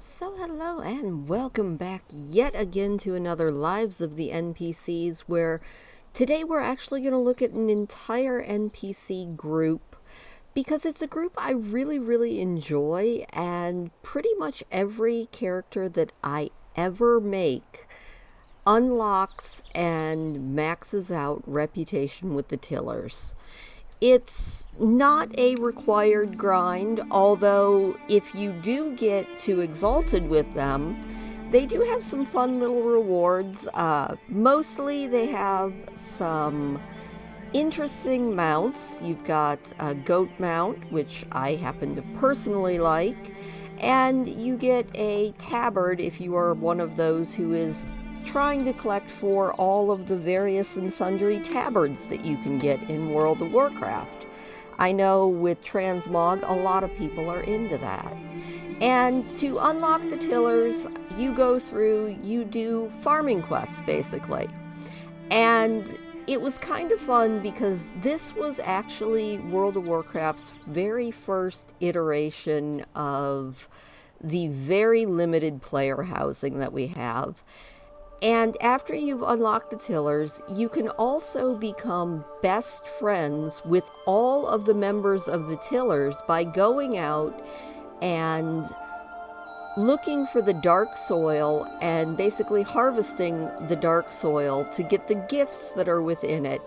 So hello and welcome back yet again to another Lives of the NPCs, where today we're actually going to look at an entire NPC group because it's a group I really enjoy, and pretty much every character that I ever make unlocks and maxes out reputation with the tillers. It's not a required grind, although if you do get too exalted with them, they do have some fun little rewards. Mostly they have some interesting mounts. You've got a goat mount, which I happen to personally like, and you get a tabard if you are one of those who is trying to collect for all of the various and sundry tabards that you can get in World of Warcraft. I know with Transmog, a lot of people are into that. And to unlock the tillers, you go through, you do farming quests, basically. And it was kind of fun because this was actually World of Warcraft's very first iteration of the very limited player housing that we have. And after you've unlocked the tillers, you can also become best friends with all of the members of the tillers by going out and looking for the dark soil and basically harvesting the dark soil to get the gifts that are within it.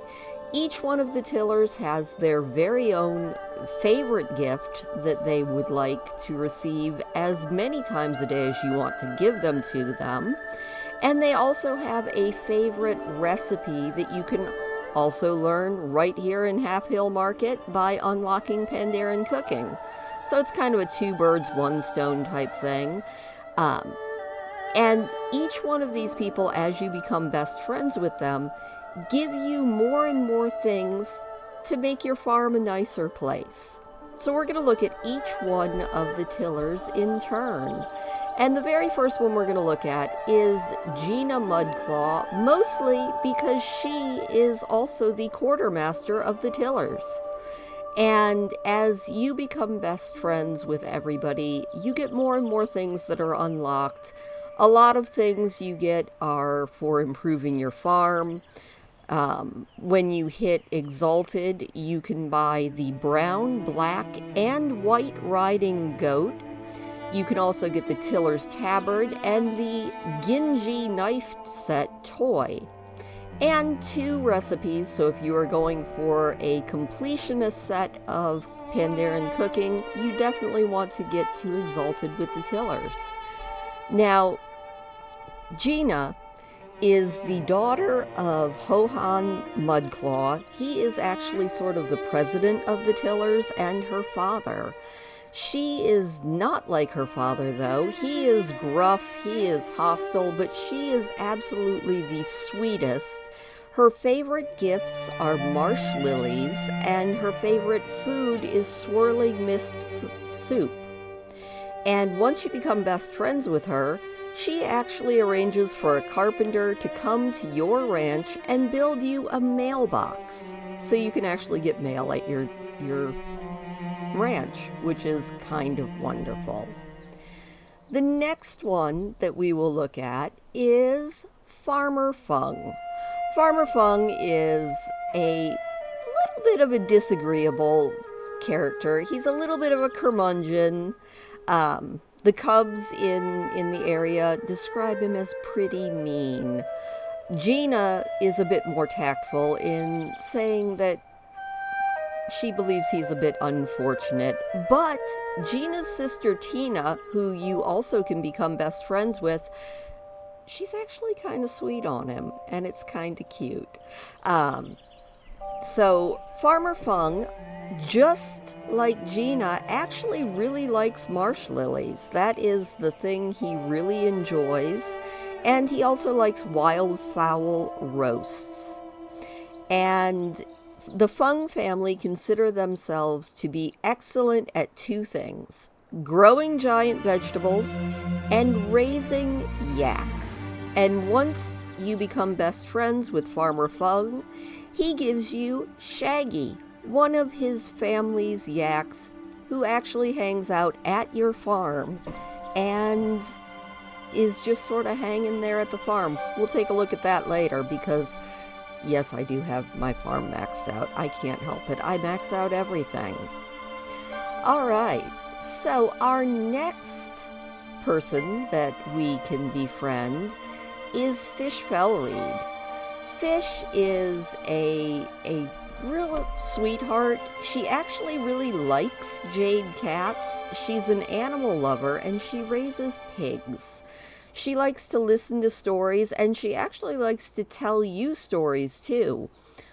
Each one of the tillers has their very own favorite gift that they would like to receive as many times a day as you want to give them to them. And they also have a favorite recipe that you can also learn right here in Half Hill Market by unlocking Pandaren Cooking. So it's kind of a two birds, one stone type thing. And each one of these people, as you become best friends with them, give you more and more things to make your farm a nicer place. So we're going to look at each one of the tillers in turn. And the very first one we're going to look at is Gina Mudclaw, mostly because she is also the quartermaster of the tillers. And as you become best friends with everybody, you get more and more things that are unlocked. A lot of things you get are for improving your farm. When you hit Exalted, you can buy the brown, black, and white riding goat. You can also get the Tiller's Tabard and the Genji knife set toy. And 2 recipes, so if you are going for a completionist set of Pandaren Cooking, you definitely want to get to Exalted with the Tillers. Now, Gina is the daughter of Hohan Mudclaw. He is actually sort of the president of the Tillers and her father. She is not like her father, though. He is gruff, he is hostile, but she is absolutely the sweetest. Her favorite gifts are marsh lilies, and her favorite food is swirling mist soup. And once you become best friends with her, she actually arranges for a carpenter to come to your ranch and build you a mailbox, so you can actually get mail at your ranch, which is kind of wonderful. The next one that we will look at is Farmer Fung. Farmer Fung is a little bit of a disagreeable character. He's a little bit of a curmudgeon. The cubs in the area describe him as pretty mean. Gina is a bit more tactful in saying that she believes he's a bit unfortunate, but Gina's sister Tina, who you also can become best friends with, she's actually kind of sweet on him, and it's kind of cute. So Farmer Fung, just like Gina, actually really likes marsh lilies. That is the thing he really enjoys, and he also likes wildfowl roasts. And the Fung family consider themselves to be excellent at 2 things: growing giant vegetables and raising yaks. And once you become best friends with Farmer Fung, he gives you Shaggy, one of his family's yaks, who actually hangs out at your farm and is just sort of hanging there at the farm. We'll take a look at that later because, yes, I do have my farm maxed out. I can't help it. I max out everything. All right, so our next person that we can befriend is Fish Felreed. Fish is a real sweetheart. She actually really likes jade cats. She's an animal lover and she raises pigs. She likes to listen to stories and she actually likes to tell you stories too.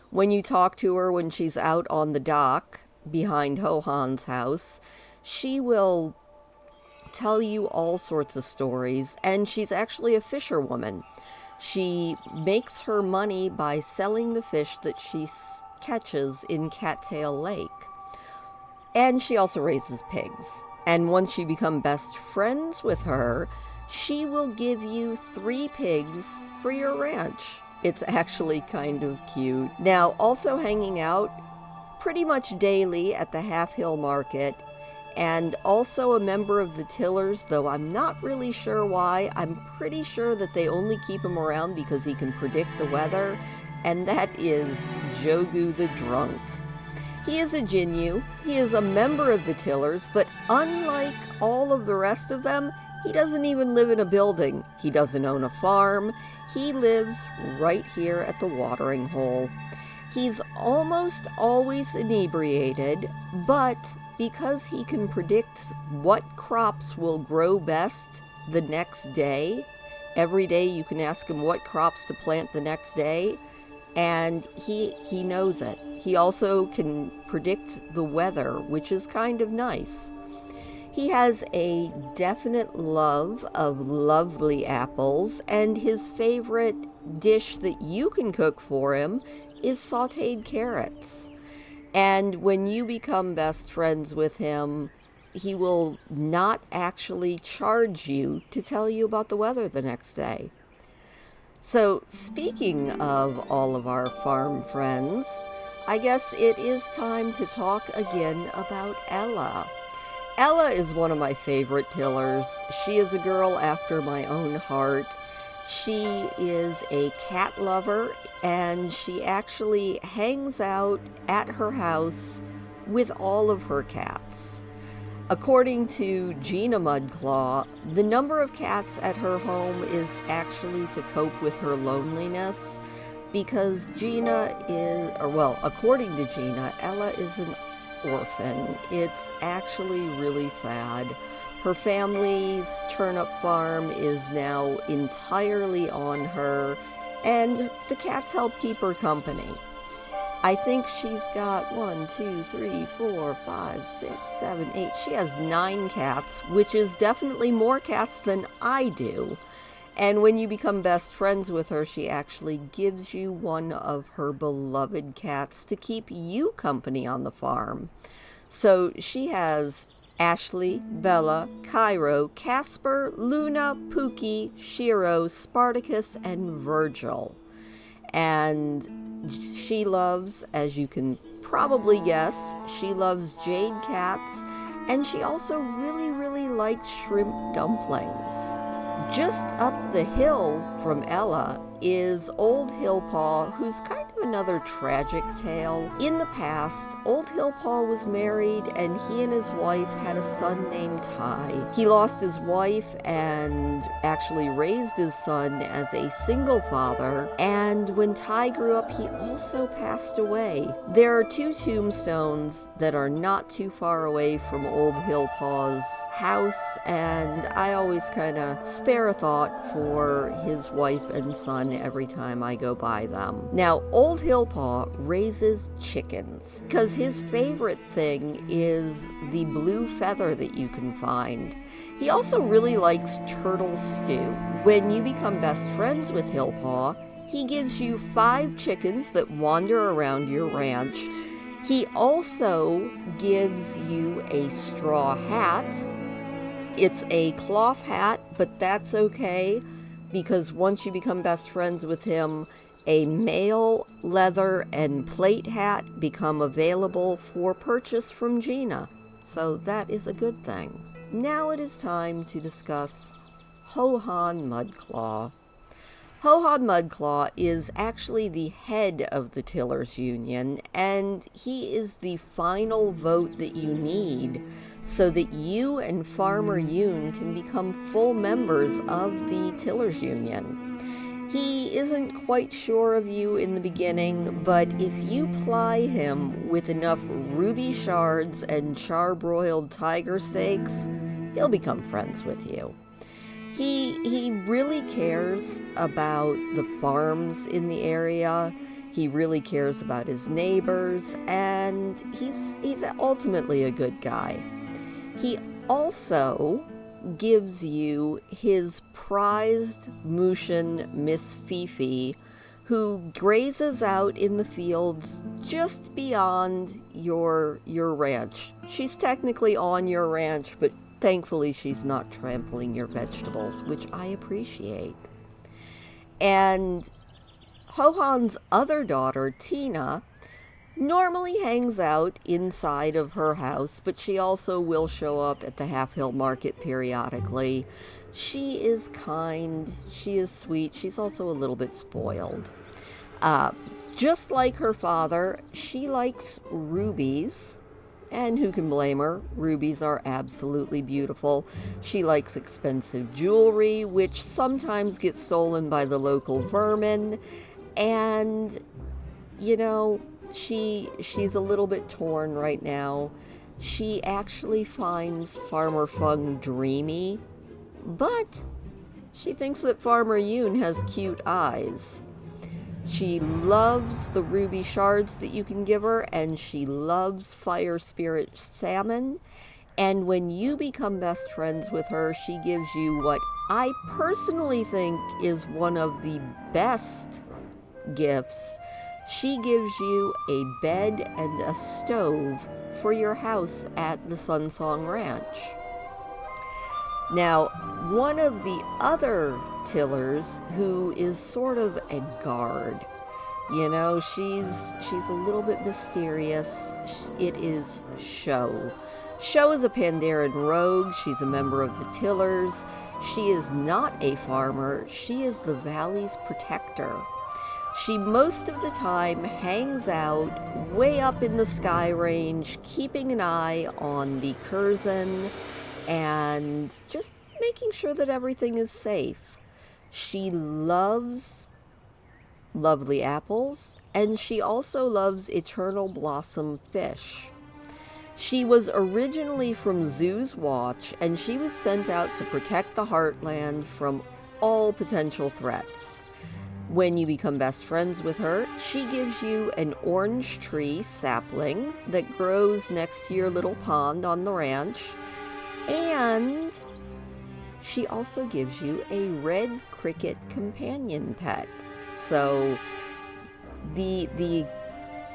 When you talk to her when she's out on the dock behind Hohan's house, she will tell you all sorts of stories, and she's actually a fisherwoman. She makes her money by selling the fish that she catches in Cattail Lake. And she also raises pigs. And once you become best friends with her, she will give you 3 pigs for your ranch. It's actually kind of cute. Now, also hanging out pretty much daily at the Half Hill Market, and also a member of the Tillers, though I'm not really sure why. I'm pretty sure that they only keep him around because he can predict the weather, and that is Jogu the Drunk. He is a Jinyu. He is a member of the Tillers, but unlike all of the rest of them, he doesn't even live in a building. He doesn't own a farm. He lives right here at the watering hole. He's almost always inebriated, but because he can predict what crops will grow best the next day, every day you can ask him what crops to plant the next day, and he knows it. He also can predict the weather, which is kind of nice. He has a definite love of lovely apples, and his favorite dish that you can cook for him is sautéed carrots. And when you become best friends with him, he will not actually charge you to tell you about the weather the next day. So, speaking of all of our farm friends, I guess it is time to talk again about Ella. Ella is one of my favorite Tillers. She is a girl after my own heart. She is a cat lover, and she actually hangs out at her house with all of her cats. According to Gina Mudclaw, the number of cats at her home is actually to cope with her loneliness, because Gina is, or well, according to Gina, Ella is an orphan. It's actually really sad. Her family's turnip farm is now entirely on her, and the cats help keep her company. I think she's got 1, 2, 3, 4, 5, 6, 7, 8. She has 9 cats, which is definitely more cats than I do. And when you become best friends with her, she actually gives you one of her beloved cats to keep you company on the farm. So she has Ashley, Bella, Cairo, Casper, Luna, Pookie, Shiro, Spartacus, and Virgil. And she loves, as you can probably guess, she loves jade cats, and she also really, really likes shrimp dumplings. Just up the hill from Ella is Old Hillpaw, who's kind of another tragic tale. In the past, Old Hillpaw was married, and he and his wife had a son named Ty. He lost his wife and actually raised his son as a single father, and when Ty grew up, he also passed away. There are 2 tombstones that are not too far away from Old Hillpaw's house, and I always kind of spare a thought for his wife and son every time I go by them. Now, Old Hillpaw raises chickens because his favorite thing is the blue feather that you can find. He also really likes turtle stew. When you become best friends with Hillpaw, he gives you 5 chickens that wander around your ranch. He also gives you a straw hat. It's a cloth hat, but that's okay, because once you become best friends with him, a male leather and plate hat become available for purchase from Gina. So that is a good thing. now it is time to discuss Hohan Mudclaw. Hohan Mudclaw is actually the head of the Tillers Union, and he is the final vote that you need so that you and Farmer Yoon can become full members of the Tillers Union. He isn't quite sure of you in the beginning, but if you ply him with enough ruby shards and charbroiled tiger steaks, he'll become friends with you. He really cares about the farms in the area. He really cares about his neighbors, and he's ultimately a good guy. He also gives you his prized Mushin, Miss Fifi, who grazes out in the fields just beyond your ranch. She's technically on your ranch, but thankfully she's not trampling your vegetables, which I appreciate. And Hohan's other daughter, Tina, normally hangs out inside of her house, but she also will show up at the Half Hill Market periodically. She is kind, she is sweet, she's also a little bit spoiled. Just like her father, she likes rubies. And who can blame her? Rubies are absolutely beautiful. She likes expensive jewelry, which sometimes gets stolen by the local vermin. And, you know, she's a little bit torn right now. She actually finds Farmer Fung dreamy, but she thinks that Farmer Yoon has cute eyes. She loves the ruby shards that you can give her, and she loves fire spirit salmon. And when you become best friends with her, she gives you what I personally think is one of the best gifts. She gives you a bed and a stove for your house at the Sunsong Ranch. Now, one of the other Tillers who is sort of a guard, you know, she's a little bit mysterious. It is Sho. Sho is a Pandaren rogue. She's a member of the Tillers. She is not a farmer. She is the valley's protector. She most of the time hangs out way up in the sky range, keeping an eye on the Curzon and just making sure that everything is safe. She loves lovely apples, and she also loves eternal blossom fish. She was originally from Zoo's Watch, and she was sent out to protect the Heartland from all potential threats. When you become best friends with her, she gives you an orange tree sapling that grows next to your little pond on the ranch, and she also gives you a red cricket companion pet. So the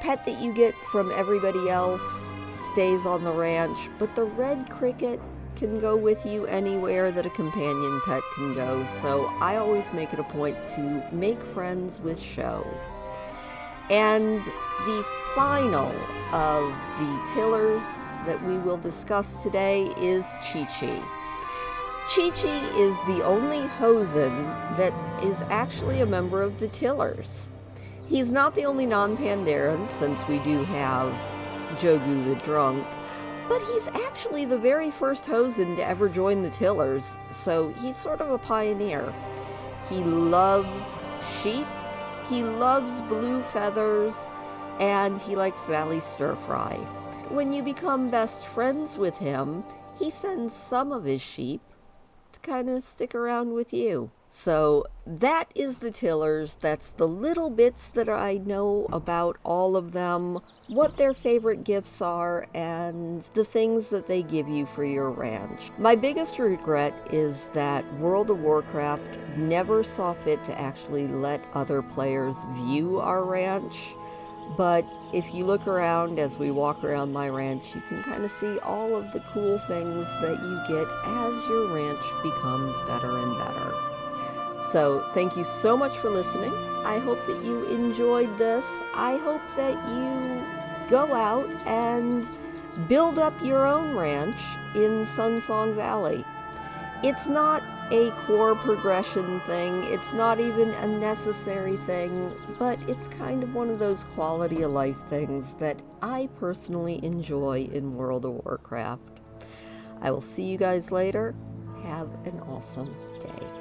pet that you get from everybody else stays on the ranch, but the red cricket can go with you anywhere that a companion pet can go. So I always make it a point to make friends with Sho. And the final of the Tillers that we will discuss today is Chi-Chi. Chi-Chi is the only Hosen that is actually a member of the Tillers. He's not the only non-Pandaren, since we do have Jogu the Drunk, but he's actually the very first Hosen to ever join the Tillers, so he's sort of a pioneer. He loves sheep, he loves blue feathers, and he likes valley stir-fry. When you become best friends with him, he sends some of his sheep to kind of stick around with you. So that is the Tillers. That's the little bits that I know about all of them, what their favorite gifts are, and the things that they give you for your ranch. My biggest regret is that World of Warcraft never saw fit to actually let other players view our ranch. But if you look around as we walk around my ranch, you can kind of see all of the cool things that you get as your ranch becomes better and better. So thank you so much for listening. I hope that you enjoyed this. I hope that you go out and build up your own ranch in Sunsong Valley. It's not a core progression thing, it's not even a necessary thing, but it's kind of one of those quality of life things that I personally enjoy in World of Warcraft. I will see you guys later. Have an awesome day.